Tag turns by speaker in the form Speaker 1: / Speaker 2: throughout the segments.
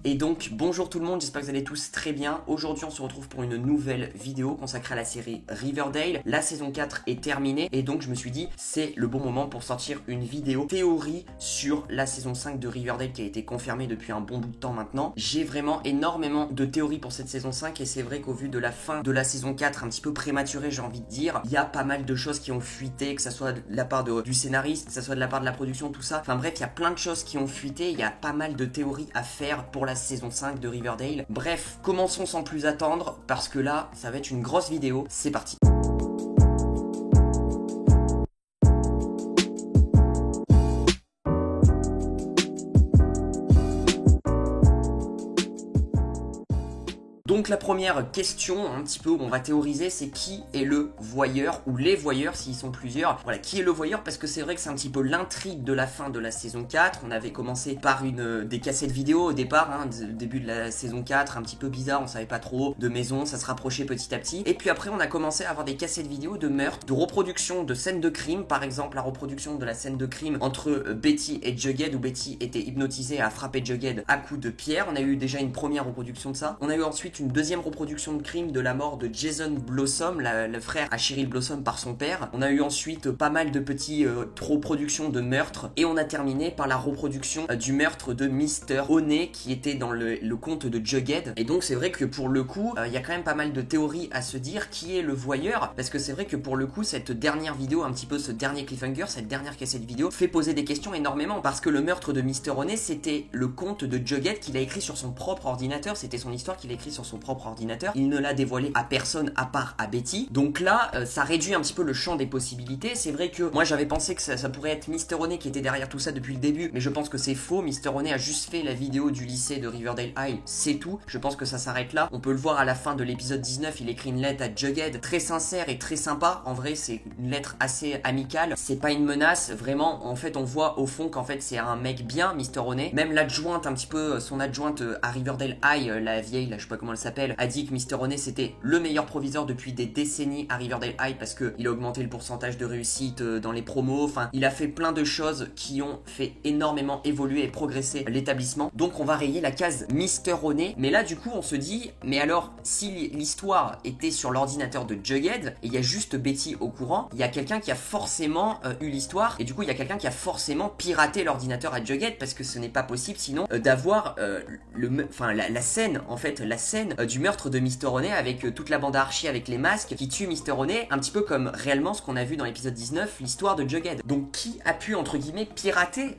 Speaker 1: Et donc bonjour tout le monde, j'espère que vous allez tous très bien. Aujourd'hui on se retrouve pour une nouvelle vidéo consacrée à la série Riverdale. La saison 4 est terminée et donc je me suis dit c'est le bon moment pour sortir une vidéo théorie sur la saison 5 de Riverdale qui a été confirmée depuis un bon bout de temps maintenant. J'ai vraiment énormément de théories pour cette saison 5 et c'est vrai qu'au vu de la fin de la saison 4 un petit peu prématurée, j'ai envie de dire, il y a pas mal de choses qui ont fuité, que ça soit de la part du scénariste, que ça soit de la part de la production, tout ça. Enfin bref, il y a plein de choses qui ont fuité, il y a pas mal de théories à faire pour la saison 5 de Riverdale. Bref, commençons sans plus attendre parce que là, ça va être une grosse vidéo. C'est parti. Donc la première question, un petit peu où on va théoriser, c'est qui est le voyeur, ou les voyeurs s'ils sont plusieurs. Voilà, qui est le voyeur, parce que c'est vrai que c'est un petit peu l'intrigue de la fin de la saison 4. On avait commencé par des cassettes vidéo au départ, début de la saison 4, un petit peu bizarre, on savait pas trop, de maison, ça se rapprochait petit à petit. Et puis après on a commencé à avoir des cassettes vidéo de meurtres, de reproduction de scènes de crime, par exemple la reproduction de la scène de crime entre Betty et Jughead, où Betty était hypnotisée à frapper Jughead à coups de pierre. On a eu déjà une première reproduction de ça. On a eu ensuite une deuxième reproduction de crime de la mort de Jason Blossom, le frère à Cheryl Blossom par son père. On a eu ensuite pas mal de petites reproductions de meurtres et on a terminé par la reproduction du meurtre de Mr. Honey qui était dans le conte de Jughead. Et donc c'est vrai que pour le coup, il y a quand même pas mal de théories à se dire qui est le voyeur, parce que c'est vrai que pour le coup, cette dernière vidéo, un petit peu ce dernier cliffhanger, cette dernière cassette vidéo, fait poser des questions énormément, parce que le meurtre de Mr. Honey, c'était le conte de Jughead qu'il a écrit sur son propre ordinateur, c'était son histoire qu'il a écrit sur son propre ordinateur, il ne l'a dévoilé à personne à part à Betty. Donc là, ça réduit un petit peu le champ des possibilités. C'est vrai que moi j'avais pensé que ça pourrait être Mr. Honey qui était derrière tout ça depuis le début, mais je pense que c'est faux. Mr. Honey a juste fait la vidéo du lycée de Riverdale High, c'est tout. Je pense que ça s'arrête là. On peut le voir à la fin de l'épisode 19, il écrit une lettre à Jughead, très sincère et très sympa. En vrai, c'est une lettre assez amicale, c'est pas une menace, vraiment. En fait, on voit au fond qu'en fait c'est un mec bien, Mr. Honey. Même l'adjointe, un petit peu, son adjointe à Riverdale High, la vieille, là, je sais pas comment elle s'appelle, a dit que Mr. Honey c'était le meilleur proviseur depuis des décennies à Riverdale High parce que il a augmenté le pourcentage de réussite dans les promos, enfin il a fait plein de choses qui ont fait énormément évoluer et progresser l'établissement. Donc on va rayer la case Mr. Honey, mais là du coup on se dit, mais alors si l'histoire était sur l'ordinateur de Jughead et il y a juste Betty au courant, il y a quelqu'un qui a forcément eu l'histoire et du coup il y a quelqu'un qui a forcément piraté l'ordinateur à Jughead, parce que ce n'est pas possible sinon d'avoir la scène en fait, la scène du meurtre de Mr. Honey avec toute la bande à Archie avec les masques qui tue Mr. Honey, un petit peu comme réellement ce qu'on a vu dans l'épisode 19, l'histoire de Jughead. Donc qui a pu entre guillemets pirater,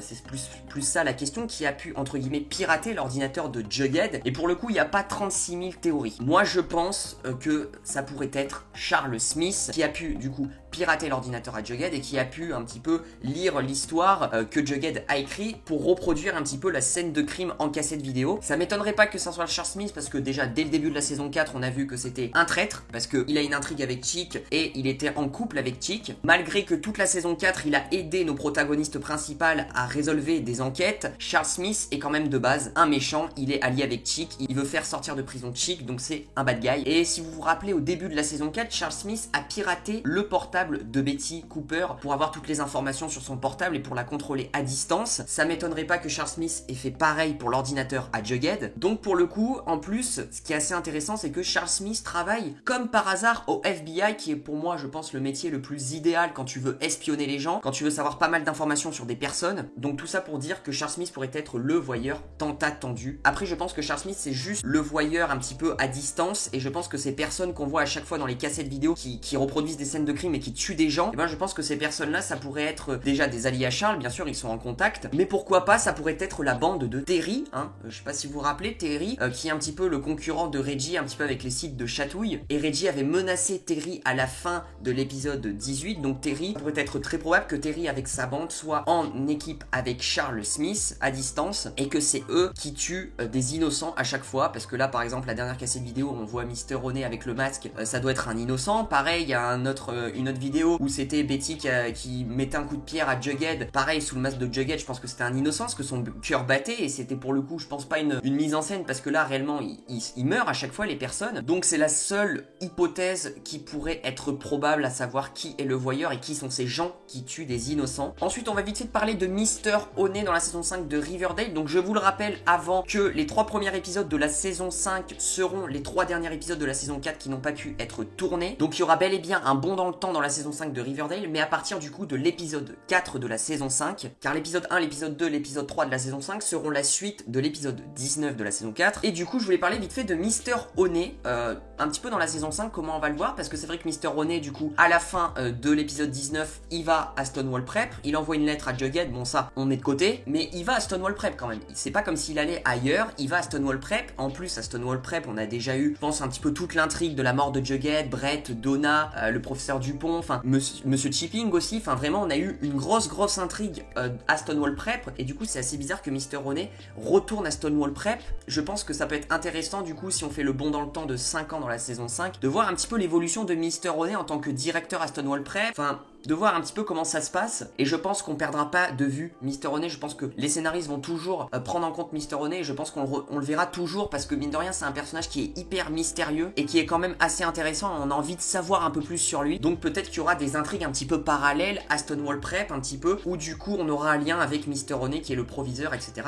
Speaker 1: c'est plus ça la question, qui a pu entre guillemets pirater l'ordinateur de Jughead. Et pour le coup il n'y a pas 36 000 théories. Moi je pense que ça pourrait être Charles Smith qui a pu du coup pirater l'ordinateur à Jughead et qui a pu un petit peu lire l'histoire que Jughead a écrit pour reproduire un petit peu la scène de crime en cassette vidéo. Ça m'étonnerait pas que ça soit Charles Smith, parce que déjà dès le début de la saison 4 on a vu que c'était un traître, parce qu'il a une intrigue avec Chick et il était en couple avec Chick. Malgré que toute la saison 4 il a aidé nos protagonistes principales à résolver des enquêtes, Charles Smith est quand même de base un méchant, il est allié avec Chick, il veut faire sortir de prison Chick, donc c'est un bad guy. Et si vous vous rappelez, au début de la saison 4, Charles Smith a piraté le portable de Betty Cooper pour avoir toutes les informations sur son portable et pour la contrôler à distance. Ça m'étonnerait pas que Charles Smith ait fait pareil pour l'ordinateur à Jughead. Donc pour le coup, en plus, ce qui est assez intéressant, c'est que Charles Smith travaille comme par hasard au FBI, qui est pour moi, je pense, le métier le plus idéal quand tu veux espionner les gens, quand tu veux savoir pas mal d'informations sur des personnes. Donc tout ça pour dire que Charles Smith pourrait être le voyeur tant attendu. Après, je pense que Charles Smith, c'est juste le voyeur un petit peu à distance, et je pense que ces personnes qu'on voit à chaque fois dans les cassettes vidéo qui reproduisent des scènes de crime et qui tuent des gens, et ben je pense que ces personnes-là, ça pourrait être déjà des alliés à Charles, bien sûr, ils sont en contact, mais pourquoi pas, ça pourrait être la bande de Terry, je sais pas si vous vous rappelez, Terry, qui est un petit peu le concurrent de Reggie, un petit peu avec les sites de chatouille, et Reggie avait menacé Terry à la fin de l'épisode 18, donc Terry, pourrait être très probable que Terry avec sa bande soit en équipe avec Charles Smith à distance, et que c'est eux qui tuent des innocents à chaque fois, parce que là par exemple la dernière cassette vidéo on voit Mr. Honey avec le masque, ça doit être un innocent. Pareil, il y a une autre autre vidéo où c'était Betty qui mettait un coup de pierre à Jughead, pareil sous le masque de Jughead, je pense que c'était un innocent, parce que son cœur battait, et c'était pour le coup je pense pas une mise en scène, parce que là réellement il meurt à chaque fois les personnes, donc c'est la seule hypothèse qui pourrait être probable, à savoir qui est le voyeur et qui sont ces gens qui tuent des innocents. Ensuite on va vite fait parler de Mr. Honey dans la saison 5 de Riverdale. Donc je vous le rappelle avant que les 3 premiers épisodes de la saison 5 seront les 3 derniers épisodes de la saison 4 qui n'ont pas pu être tournés. Donc il y aura bel et bien un bond dans le temps dans la saison 5 de Riverdale, mais à partir du coup de l'épisode 4 de la saison 5, car l'épisode 1, l'épisode 2, l'épisode 3 de la saison 5 seront la suite de l'épisode 19 de la saison 4. Et du coup je voulais parler vite fait de Mr. Honey, un petit peu dans la saison 5, comment on va le voir, parce que c'est vrai que Mr. Honey du coup à la fin de l'épisode 19 il va à Stonewall Prep, il envoie une lettre à Jughead, bon ça on met de côté, mais il va à Stonewall Prep quand même, c'est pas comme s'il allait ailleurs, il va à Stonewall Prep. En plus à Stonewall Prep on a déjà eu, je pense, un petit peu toute l'intrigue de la mort de Jughead, Brett, Donna, le professeur Dupont, enfin Monsieur Chipping aussi, enfin vraiment on a eu une grosse intrigue à Stonewall Prep, et du coup c'est assez bizarre que Mr. Honey retourne à Stonewall Prep. Je pense que ça peut être intéressant du coup si on fait le bond dans le temps de 5 ans dans la saison 5, de voir un petit peu l'évolution de Mr. Honey en tant que directeur à Stonewall Prep, enfin de voir un petit peu comment ça se passe, et je pense qu'on perdra pas de vue Mr. Honey. Je pense que les scénaristes vont toujours prendre en compte Mr. Honey, et je pense qu'on le verra toujours, parce que mine de rien c'est un personnage qui est hyper mystérieux et qui est quand même assez intéressant, on a envie de savoir un peu plus sur lui, donc peut-être qu'il y aura des intrigues un petit peu parallèles à Stonewall Prep, un petit peu, où du coup on aura un lien avec Mr. Honey qui est le proviseur, etc.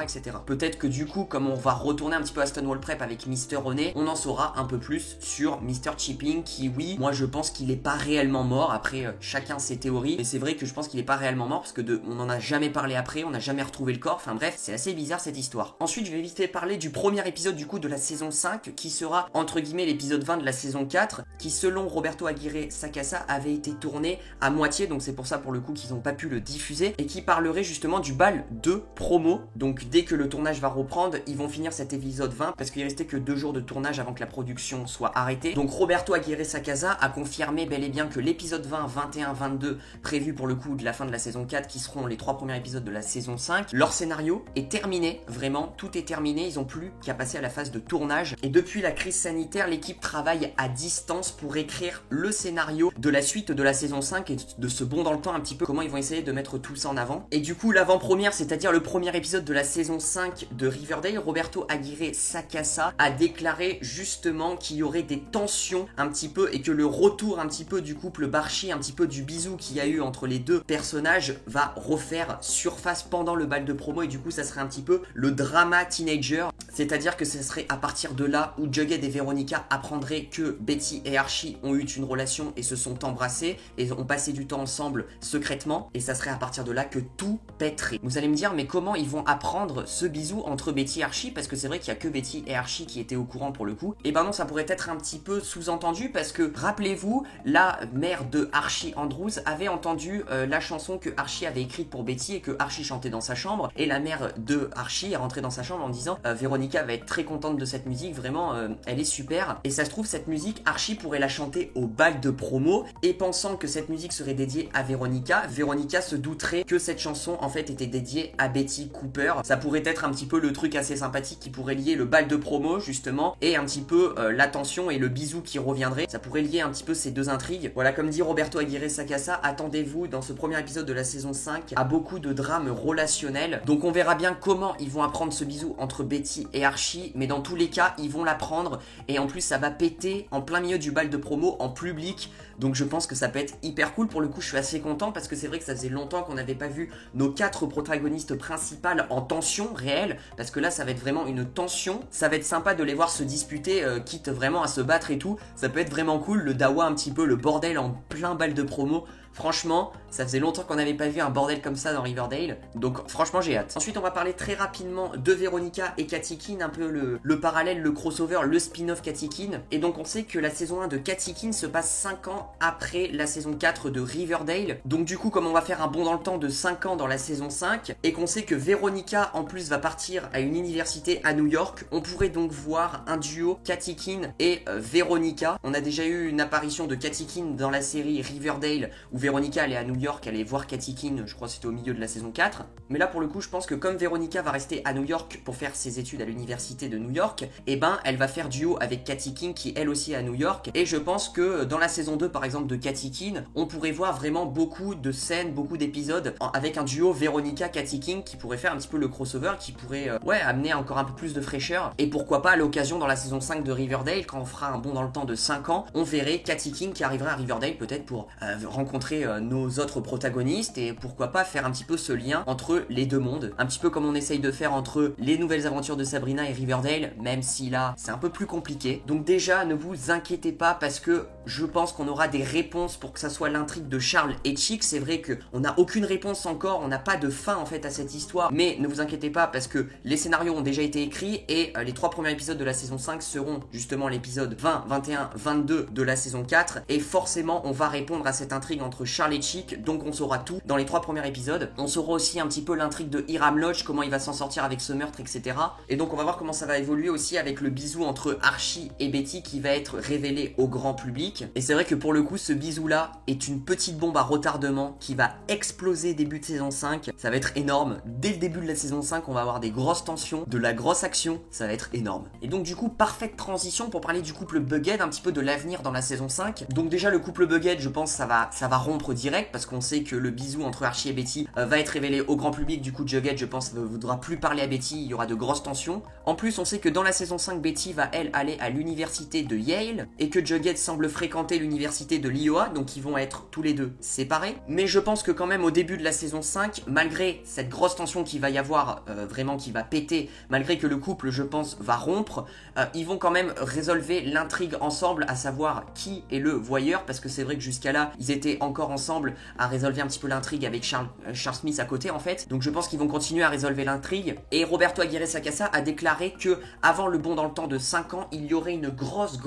Speaker 1: Peut-être que du coup comme on va retourner un petit peu à Stonewall Prep avec Mr. Honey, on en saura un peu plus sur Mr. Chipping, qui oui, moi je pense qu'il est pas réellement mort, après chacun ses théories, mais c'est vrai que je pense qu'il est pas réellement mort, parce que on en a jamais parlé après, on n'a jamais retrouvé le corps, enfin bref, c'est assez bizarre cette histoire. Ensuite je vais vite fait parler du premier épisode du coup de la saison 5, qui sera entre guillemets l'épisode 20 de la saison 4, qui selon Roberto Aguirre Sacasa avait été tourné à moitié, donc c'est pour ça pour le coup qu'ils n'ont pas pu le diffuser, et qui parlerait justement du bal de promo. Donc dès que le tournage va reprendre, ils vont finir cet épisode 20, parce qu'il restait que 2 jours de tournage avant que la production soit arrêtée. Donc Roberto Aguirre Sacasa a confirmé bel et bien que l'épisode 20, 21, 22 prévu pour le coup de la fin de la saison 4, qui seront les 3 premiers épisodes de la saison 5, leur scénario est terminé, vraiment tout est terminé, ils ont plus qu'à passer à la phase de tournage, et depuis la crise sanitaire l'équipe travaille à distance pour écrire le scénario de la suite de la saison 5 et de ce bond dans le temps, un petit peu comment ils vont essayer de mettre tout ça en avant. Et du coup l'avant-première, c'est-à-dire le premier épisode de la saison 5 de Riverdale, Roberto Aguirre Sacasa a déclaré justement qu'il y aurait des tensions un petit peu, et que le retour un petit peu du couple Barchi, un petit peu du bisou qu'il y a eu entre les deux personnages va refaire surface pendant le bal de promo, et du coup ça serait un petit peu le drama teenager, c'est-à-dire que ce serait à partir de là où Jughead et Veronica apprendraient que Betty et Archie ont eu une relation et se sont embrassés et ont passé du temps ensemble secrètement, et ça serait à partir de là que tout pèterait. Vous allez me dire mais comment ils vont apprendre ce bisou entre Betty et Archie, parce que c'est vrai qu'il y a que Betty et Archie qui étaient au courant pour le coup. Et ben non, ça pourrait être un petit peu sous-entendu, parce que rappelez-vous, la mère de Archie Andrews avait entendu la chanson que Archie avait écrite pour Betty et que Archie chantait dans sa chambre, et la mère de Archie est rentrée dans sa chambre en disant Veronica va être très contente de cette musique, vraiment elle est super, et ça se trouve cette musique Archie pourrait la chanter au bal de promo, et pensant que cette musique serait dédiée à Veronica, Veronica se douterait que cette chanson en fait était dédiée à Betty Cooper. Ça pourrait être un petit peu le truc assez sympathique qui pourrait lier le bal de promo justement et un petit peu l'attention et le bisou qui reviendrait, ça pourrait lier un petit peu ces deux intrigues. Voilà, comme dit Roberto Aguirre Sacasa, attendez-vous dans ce premier épisode de la saison 5 à beaucoup de drames relationnels, donc on verra bien comment ils vont apprendre ce bisou entre Betty et Archie, mais dans tous les cas ils vont l'apprendre, et en plus ça va péter en plein milieu du bal de promo en public, donc je pense que ça peut être hyper cool. Pour le coup je suis assez content, parce que c'est vrai que ça faisait longtemps qu'on n'avait pas vu nos 4 protagonistes principales en tension réelle, parce que là ça va être vraiment une tension, ça va être sympa de les voir se disputer, quitte vraiment à se battre et tout, ça peut être vraiment cool, le dawa un petit peu, le bordel en plein bal de promo. Franchement, ça faisait longtemps qu'on n'avait pas vu un bordel comme ça dans Riverdale, donc franchement j'ai hâte. Ensuite on va parler très rapidement de Veronica et Katy Keene, un peu le parallèle, le crossover, le spin-off Katy Keene. Et donc on sait que la saison 1 de Katy Keene se passe 5 ans après la saison 4 de Riverdale. Donc du coup comme on va faire un bond dans le temps de 5 ans dans la saison 5, et qu'on sait que Veronica en plus va partir à une université à New York, on pourrait donc voir un duo Katy Keene et Veronica. On a déjà eu une apparition de Katy Keene dans la série Riverdale, où Veronica allait à New York, allait voir Katy Keene, je crois que c'était au milieu de la saison 4. Mais là pour le coup je pense que comme Veronica va rester à New York pour faire ses études à l'université de New York, et ben elle va faire duo avec Katy Keene qui elle aussi est à New York. Et je pense que dans la saison 2 par exemple de Katy Keene, on pourrait voir vraiment beaucoup de scènes, beaucoup d'épisodes avec un duo Veronica-Katy Keene qui pourrait faire un petit peu le crossover, qui pourrait amener encore un peu plus de fraîcheur. Et pourquoi pas à l'occasion dans la saison 5 de Riverdale, quand on fera un bond dans le temps de 5 ans, on verrait Katy Keene qui arriverait à Riverdale peut-être pour rencontrer nos autres protagonistes et pourquoi pas faire un petit peu ce lien entre les deux mondes, un petit peu comme on essaye de faire entre les nouvelles aventures de Sabrina et Riverdale, même si là c'est un peu plus compliqué. Donc déjà ne vous inquiétez pas parce que je pense qu'on aura des réponses pour que ça soit l'intrigue de Charles et Chick. C'est vrai que on n'a aucune réponse encore, on n'a pas de fin en fait à cette histoire, mais ne vous inquiétez pas parce que les scénarios ont déjà été écrits et les 3 premiers épisodes de la saison 5 seront justement l'épisode 20, 21, 22 de la saison 4 et forcément on va répondre à cette intrigue entre Charles et Chick, donc on saura tout dans les 3 premiers épisodes. On saura aussi un petit peu l'intrigue de Hiram Lodge, comment il va s'en sortir avec ce meurtre, etc. Et donc on va voir comment ça va évoluer aussi avec le bisou entre Archie et Betty qui va être révélé au grand public. Et c'est vrai que pour le coup ce bisou là est une petite bombe à retardement qui va exploser début de saison 5. Ça va être énorme. Dès le début de la saison 5 on va avoir des grosses tensions, de la grosse action, ça va être énorme. Et donc du coup parfaite transition pour parler du couple Bugged, un petit peu de l'avenir dans la saison 5. Donc déjà le couple Bugged, je pense ça va rompre direct parce qu'on sait que le bisou entre Archie et Betty va être révélé au grand public. Du coup Jughead je pense ne voudra plus parler à Betty, il y aura de grosses tensions. En plus on sait que dans la saison 5 Betty va elle aller à l'université de Yale et que Jughead semble fréquenter l'université de l'Iowa, donc ils vont être tous les deux séparés. Mais je pense que quand même au début de la saison 5, malgré cette grosse tension qui va y avoir, vraiment qui va péter, malgré que le couple je pense va rompre, ils vont quand même résolver l'intrigue ensemble, à savoir qui est le voyeur, parce que c'est vrai que jusqu'à là ils étaient encore ensemble à résolver un petit peu l'intrigue avec Charles Smith à côté en fait. Donc je pense qu'ils vont continuer à résolver l'intrigue. Et Roberto Aguirre Sacasa a déclaré que avant le bond dans le temps de 5 ans, il y aurait une grosse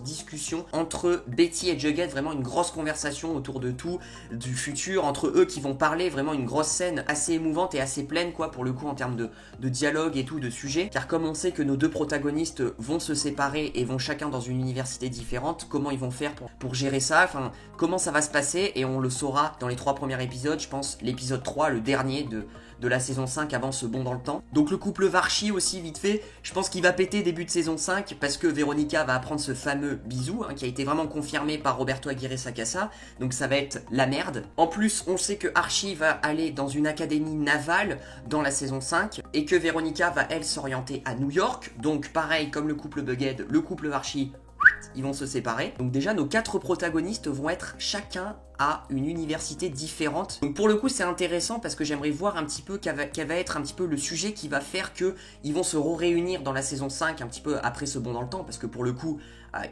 Speaker 1: discussion entre Betty et Jughead, vraiment une grosse conversation autour de tout, du futur, entre eux qui vont parler, vraiment une grosse scène assez émouvante et assez pleine quoi pour le coup en termes de dialogue et tout, de sujet. Car comme on sait que nos deux protagonistes vont se séparer et vont chacun dans une université différente, comment ils vont faire pour gérer ça, enfin comment ça va se passer, et on le saura dans les 3 premiers épisodes, je pense l'épisode 3, le dernier de la saison 5 avant ce bond dans le temps. Donc le couple Varchi aussi vite fait, je pense qu'il va péter début de saison 5 parce que Veronica va apprendre ce fameux bisou qui a été vraiment confirmé par Roberto Aguirre Sacasa, donc ça va être la merde. En plus on sait que Archie va aller dans une académie navale dans la saison 5 et que Veronica va elle s'orienter à New York, donc pareil comme le couple Bugged, le couple Varchi, ils vont se séparer. Donc déjà nos 4 protagonistes vont être chacun à une université différente. Donc pour le coup c'est intéressant parce que j'aimerais voir un petit peu quel va être un petit peu le sujet qui va faire que ils vont se réunir dans la saison 5 un petit peu après ce bond dans le temps, parce que pour le coup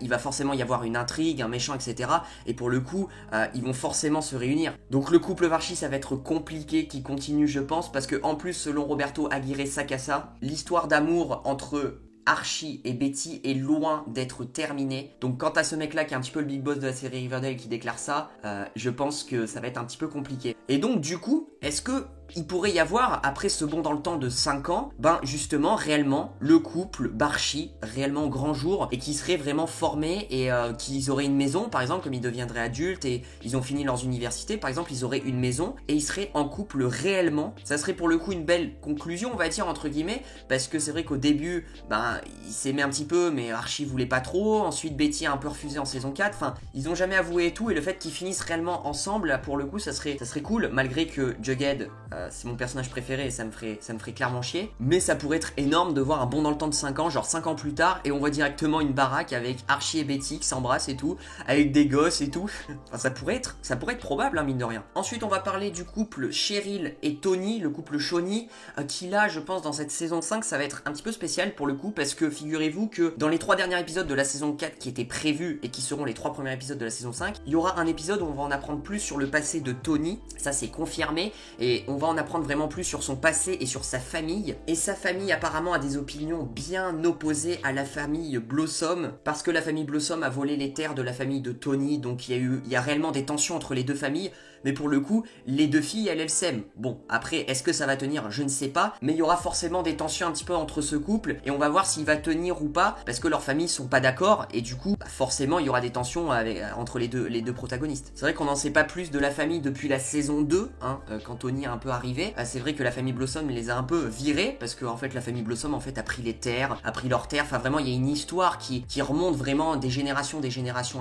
Speaker 1: il va forcément y avoir une intrigue, un méchant, etc. Et pour le coup ils vont forcément se réunir. Donc le couple Varchi ça va être compliqué qui continue je pense, parce que en plus selon Roberto Aguirre Sacasa, l'histoire d'amour entre Archie et Betty est loin d'être terminée. Donc quant à ce mec là qui est un petit peu le big boss de la série Riverdale qui déclare ça, je pense que ça va être un petit peu compliqué. Et donc du coup, est-ce que il pourrait y avoir, après ce bond dans le temps de 5 ans, ben justement, réellement, le couple Barchi, réellement au grand jour, et qui serait vraiment formé, et qu'ils auraient une maison, par exemple, comme ils deviendraient adultes, et ils ont fini leurs universités, par exemple, ils auraient une maison, et ils seraient en couple réellement. Ça serait pour le coup une belle conclusion, on va dire, entre guillemets, parce que c'est vrai qu'au début, ben, ils s'aimaient un petit peu, mais Archie voulait pas trop, ensuite Betty a un peu refusé en saison 4, enfin, ils ont jamais avoué et tout, et le fait qu'ils finissent réellement ensemble, là, pour le coup, ça serait cool, malgré que Jughead, c'est mon personnage préféré et ça me ferait clairement chier, mais ça pourrait être énorme de voir un bond dans le temps de 5 ans, genre 5 ans plus tard, et on voit directement une baraque avec Archie et Betty qui s'embrassent et tout, avec des gosses et tout. Enfin, ça pourrait être probable, hein, mine de rien. Ensuite on va parler du couple Cheryl et Tony, le couple Shawnee, qui là je pense dans cette saison 5 ça va être un petit peu spécial pour le coup, parce que figurez-vous que dans les 3 derniers épisodes de la saison 4 qui étaient prévus et qui seront les 3 premiers épisodes de la saison 5, il y aura un épisode où on va en apprendre plus sur le passé de Tony, ça c'est confirmé, et on va en apprendre vraiment plus sur son passé et sur sa famille. Et sa famille apparemment a des opinions bien opposées à la famille Blossom, parce que la famille Blossom a volé les terres de la famille de Tony, donc il y a réellement des tensions entre les deux familles. mais pour le coup, les deux filles, elles s'aiment. Bon, après, est-ce que ça va tenir? Je ne sais pas, mais il y aura forcément des tensions un petit peu entre ce couple, et on va voir s'il va tenir ou pas, parce que leurs familles sont pas d'accord, et du coup, forcément, il y aura des tensions entre les deux protagonistes. C'est vrai qu'on n'en sait pas plus de la famille depuis la saison 2, hein, quand Tony est un peu arrivé. C'est vrai que la famille Blossom les a un peu virés, parce que en fait, la famille Blossom, en fait, a pris les terres, a pris leurs terres, enfin vraiment, il y a une histoire qui remonte vraiment des générations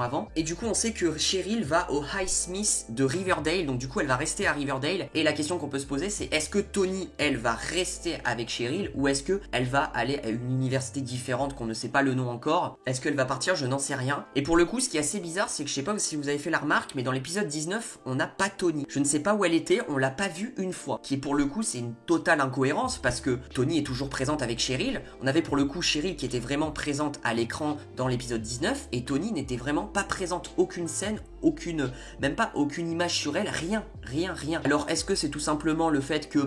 Speaker 1: avant. Et du coup, on sait que Cheryl va au Highsmith de Riverdale, donc du coup, elle va rester à Riverdale. Et la question qu'on peut se poser, c'est est-ce que Tony, elle va rester avec Cheryl, ou est-ce que elle va aller à une université différente qu'on ne sait pas le nom encore? Est-ce qu'elle va partir? Je n'en sais rien. Et pour le coup, ce qui est assez bizarre, c'est que je sais pas si vous avez fait la remarque, mais dans l'épisode 19, on n'a pas Tony. Je ne sais pas où elle était, on l'a pas vue une fois. Qui est pour le coup, c'est une totale incohérence, parce que Tony est toujours présente avec Cheryl. On avait pour le coup Cheryl qui était vraiment présente à l'écran dans l'épisode 19, et Tony n'était vraiment pas présente. Aucune scène, même pas aucune image sur elle, rien. Alors est-ce que c'est tout simplement le fait que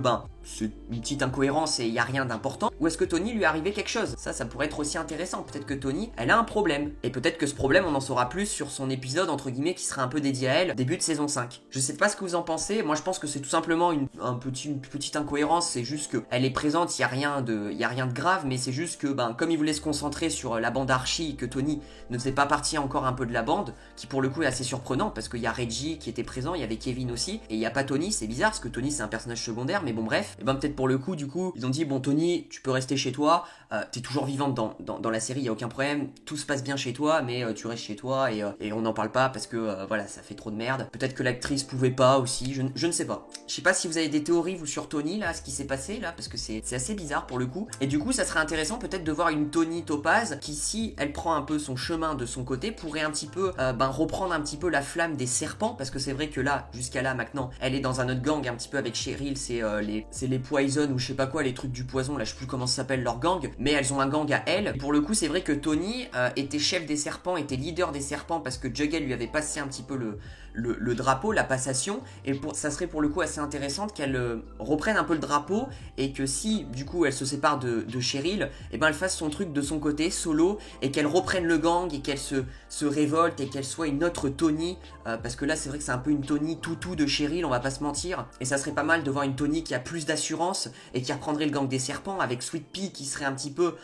Speaker 1: c'est une petite incohérence et il y a rien d'important, ou est-ce que Tony lui est arrivé quelque chose? Ça pourrait être aussi intéressant. Peut-être que Tony, elle a un problème, et peut-être que ce problème on en saura plus sur son épisode entre guillemets qui sera un peu dédié à elle, début de saison 5. Je sais pas ce que vous en pensez. Moi je pense que c'est tout simplement une petite incohérence. C'est juste que elle est présente, il y a rien de grave, mais c'est juste que comme il voulait se concentrer sur la bande Archie, que Tony ne faisait pas partie encore un peu de la bande, qui pour le coup est assez surprenant parce qu'il y a Reggie qui était présent, il y avait Kevin aussi, et il n'y a pas Tony. C'est bizarre parce que Tony c'est un personnage secondaire, mais bon bref. Et peut-être pour le coup, du coup, ils ont dit bon Tony, tu peux rester chez toi, t'es toujours vivante dans la série, il y a aucun problème, tout se passe bien chez toi, mais tu restes chez toi et on n'en parle pas parce que voilà, ça fait trop de merde. Peut-être que l'actrice pouvait pas aussi, je ne sais pas. Je sais pas si vous avez des théories vous sur Tony là, ce qui s'est passé là, parce que c'est assez bizarre pour le coup. Et du coup, ça serait intéressant peut-être de voir une Tony Topaz qui, si elle prend un peu son chemin de son côté, pourrait un petit peu reprendre un petit peu la flamme des serpents, parce que c'est vrai que là, jusqu'à là maintenant, elle est dans un autre gang un petit peu avec Cheryl, c'est les Poison ou je sais pas quoi, les trucs du poison, là je sais plus comment ça s'appelle leur gang, mais elles ont un gang à elles. Pour le coup, c'est vrai que Tony était chef des serpents, était leader des serpents parce que Jughead lui avait passé un petit peu le drapeau, la passation, et ça serait pour le coup assez intéressante qu'elle reprenne un peu le drapeau, et que si du coup elle se sépare de Cheryl, et elle fasse son truc de son côté, solo, et qu'elle reprenne le gang, et qu'elle se révolte, et qu'elle soit une autre Tony, parce que là c'est vrai que c'est un peu une Tony toutou de Cheryl, on va pas se mentir, et ça serait pas mal de voir une Tony qui a plus d'assurance, et qui reprendrait le gang des serpents, avec Sweet Pea qui serait un petit peu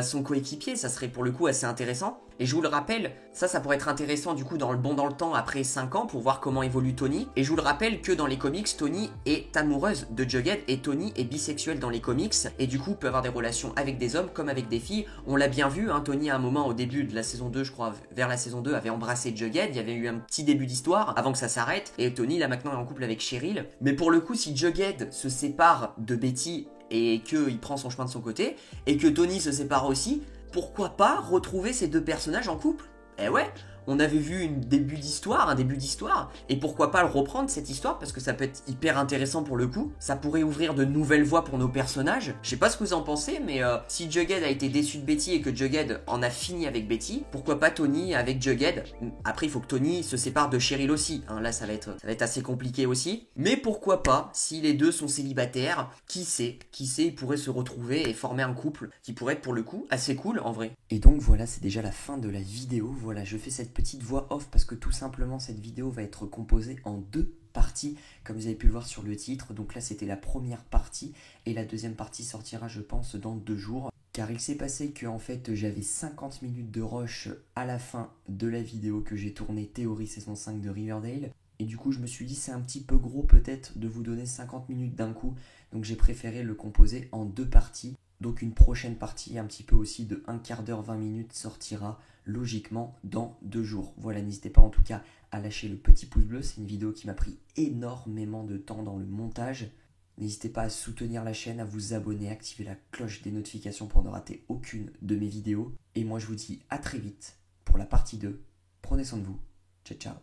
Speaker 1: son coéquipier. Ça serait pour le coup assez intéressant. Et je vous le rappelle, ça pourrait être intéressant du coup dans le temps après 5 ans pour voir comment évolue Tony. Et je vous le rappelle que dans les comics, Tony est amoureuse de Jughead et Tony est bisexuel dans les comics et du coup peut avoir des relations avec des hommes comme avec des filles. On l'a bien vu, hein, Tony à un moment au début de la saison 2, je crois, vers la saison 2, avait embrassé Jughead. Il y avait eu un petit début d'histoire avant que ça s'arrête, et Tony là maintenant est en couple avec Cheryl. Mais pour le coup, si Jughead se sépare de Betty et qu'il prend son chemin de son côté, et que Tony se sépare aussi, pourquoi pas retrouver ces deux personnages en couple? Eh ouais, on avait vu un début d'histoire, et pourquoi pas le reprendre cette histoire, parce que ça peut être hyper intéressant pour le coup, ça pourrait ouvrir de nouvelles voies pour nos personnages. Je sais pas ce que vous en pensez, mais si Jughead a été déçu de Betty et que Jughead en a fini avec Betty, pourquoi pas Tony avec Jughead? Après il faut que Tony se sépare de Cheryl aussi, hein, là ça va être assez compliqué aussi, mais pourquoi pas, si les deux sont célibataires, qui sait, ils pourraient se retrouver et former un couple qui pourrait être pour le coup assez cool en vrai. Et donc voilà, c'est déjà la fin de la vidéo. Voilà, je fais cette petite voix off parce que tout simplement cette vidéo va être composée en 2 parties, comme vous avez pu le voir sur le titre. Donc là c'était la première partie et la deuxième partie sortira je pense dans 2 jours. Car il s'est passé que en fait j'avais 50 minutes de rush à la fin de la vidéo que j'ai tournée Théorie saison 5 de Riverdale. Et du coup je me suis dit c'est un petit peu gros peut-être de vous donner 50 minutes d'un coup. Donc j'ai préféré le composer en 2 parties. Donc une prochaine partie un petit peu aussi de 1/4 d'heure 20 minutes sortira logiquement dans 2 jours. Voilà, n'hésitez pas en tout cas à lâcher le petit pouce bleu, c'est une vidéo qui m'a pris énormément de temps dans le montage. N'hésitez pas à soutenir la chaîne, à vous abonner, à activer la cloche des notifications pour ne rater aucune de mes vidéos. Et moi je vous dis à très vite pour la partie 2. Prenez soin de vous. Ciao ciao.